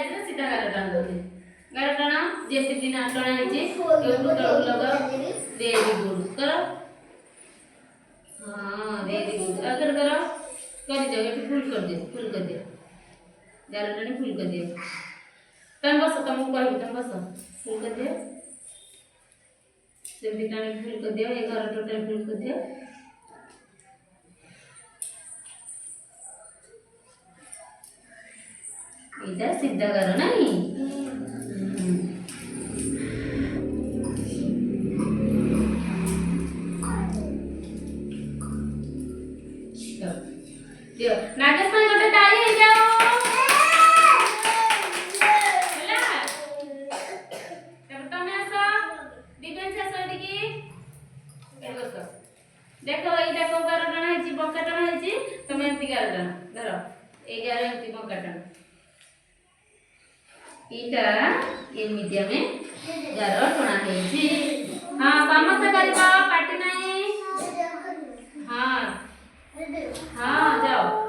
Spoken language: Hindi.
साइज रे सीधा गार टाण दे गार टाण जेते दिन टाण है एटू तळू लगा वेरी गुड करो हां वेरी गुड अगर करो कर दो एटू फुल कर दे गार टाणी फुल कर दे तुम बस तुम कह तुम बस फुल कर दे सेमती टाणी फुल कर दे 11 टोटल फुल कर दे इधर सीधा करो नहीं दियो नागेश भाई गोटे ताली हे जाओ होला तब तमे आसो दिबेन से सडी की ए बस देखो एटा को कारण है बंका टण है तमे एंती कारण धरो 11 एंती बंका टण इटा एमिति हमें गार टणा है हां समस्त करबा पाटी नहीं हां हां जाओ